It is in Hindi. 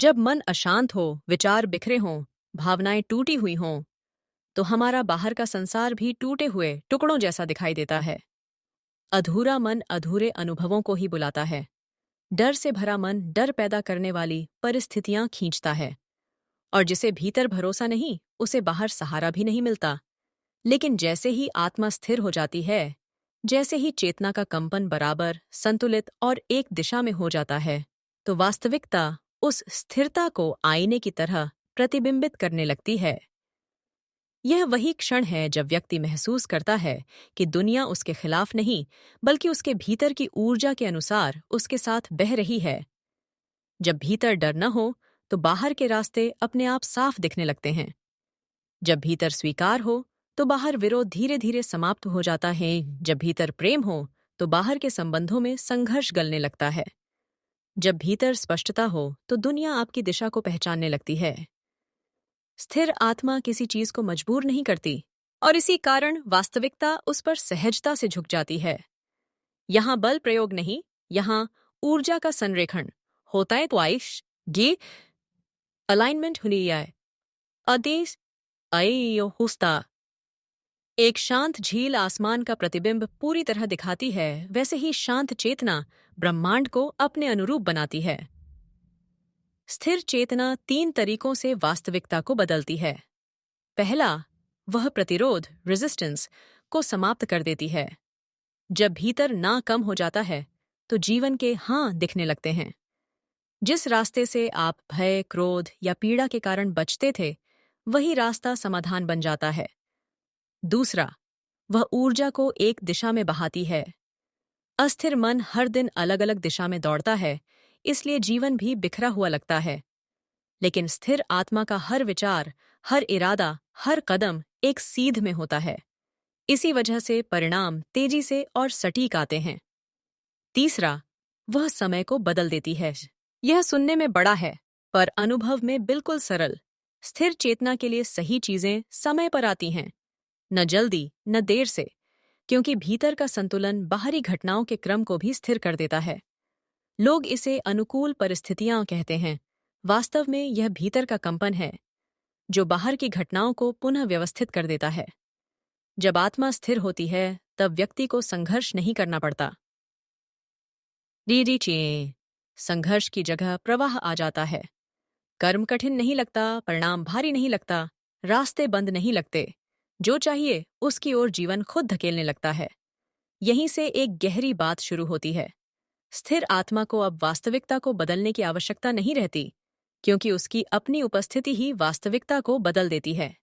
जब मन अशांत हो, विचार बिखरे हों, भावनाएं टूटी हुई हों, तो हमारा बाहर का संसार भी टूटे हुए टुकड़ों जैसा दिखाई देता है। अधूरा मन अधूरे अनुभवों को ही बुलाता है। डर से भरा मन डर पैदा करने वाली परिस्थितियां खींचता है। और जिसे भीतर भरोसा नहीं, उसे बाहर सहारा भी नहीं मिलता। लेकिन जैसे ही आत्मा स्थिर हो जाती है, जैसे ही चेतना का कंपन बराबर, संतुलित और एक दिशा में हो जाता है, तो वास्तविकता उस स्थिरता को आईने की तरह प्रतिबिंबित करने लगती है। यह वही क्षण है जब व्यक्ति महसूस करता है कि दुनिया उसके खिलाफ नहीं, बल्कि उसके भीतर की ऊर्जा के अनुसार उसके साथ बह रही है। जब भीतर डर न हो, तो बाहर के रास्ते अपने आप साफ दिखने लगते हैं। जब भीतर स्वीकार हो, तो बाहर विरोध धीरे धीरे समाप्त हो जाता है। जब भीतर प्रेम हो, तो बाहर के संबंधों में संघर्ष गलने लगता है। जब भीतर स्पष्टता हो, तो दुनिया आपकी दिशा को पहचानने लगती है। स्थिर आत्मा किसी चीज को मजबूर नहीं करती, और इसी कारण वास्तविकता उस पर सहजता से झुक जाती है। यहाँ बल प्रयोग नहीं, यहाँ ऊर्जा का संरेखण होता है। तो आइश ये अलाइनमेंट हुई है। आदेश आयो हुस्ता। एक शांत झील आसमान का प्रतिबिंब पूरी तरह दिखाती है, वैसे ही शांत चेतना ब्रह्मांड को अपने अनुरूप बनाती है। स्थिर चेतना 3 तरीकों से वास्तविकता को बदलती है। पहला, वह प्रतिरोध रेजिस्टेंस को समाप्त कर देती है। जब भीतर ना कम हो जाता है, तो जीवन के हाँ दिखने लगते हैं। जिस रास्ते से आप भय, क्रोध या पीड़ा के कारण बचते थे, वही रास्ता समाधान बन जाता है। दूसरा, वह ऊर्जा को एक दिशा में बहाती है। अस्थिर मन हर दिन अलग अलग दिशा में दौड़ता है, इसलिए जीवन भी बिखरा हुआ लगता है। लेकिन स्थिर आत्मा का हर विचार, हर इरादा, हर कदम एक सीध में होता है। इसी वजह से परिणाम तेजी से और सटीक आते हैं। तीसरा, वह समय को बदल देती है। यह सुनने में बड़ा है, पर अनुभव में बिल्कुल सरल। स्थिर चेतना के लिए सही चीजें समय पर आती हैं, न जल्दी न देर से, क्योंकि भीतर का संतुलन बाहरी घटनाओं के क्रम को भी स्थिर कर देता है। लोग इसे अनुकूल परिस्थितियां कहते हैं। वास्तव में यह भीतर का कंपन है, जो बाहर की घटनाओं को पुनः व्यवस्थित कर देता है। जब आत्मा स्थिर होती है, तब व्यक्ति को संघर्ष नहीं करना पड़ता। डी चे संघर्ष की जगह प्रवाह आ जाता है। कर्म कठिन नहीं लगता, परिणाम भारी नहीं लगता, रास्ते बंद नहीं लगते। जो चाहिए उसकी ओर जीवन खुद धकेलने लगता है। यहीं से एक गहरी बात शुरू होती है। स्थिर आत्मा को अब वास्तविकता को बदलने की आवश्यकता नहीं रहती, क्योंकि उसकी अपनी उपस्थिति ही वास्तविकता को बदल देती है।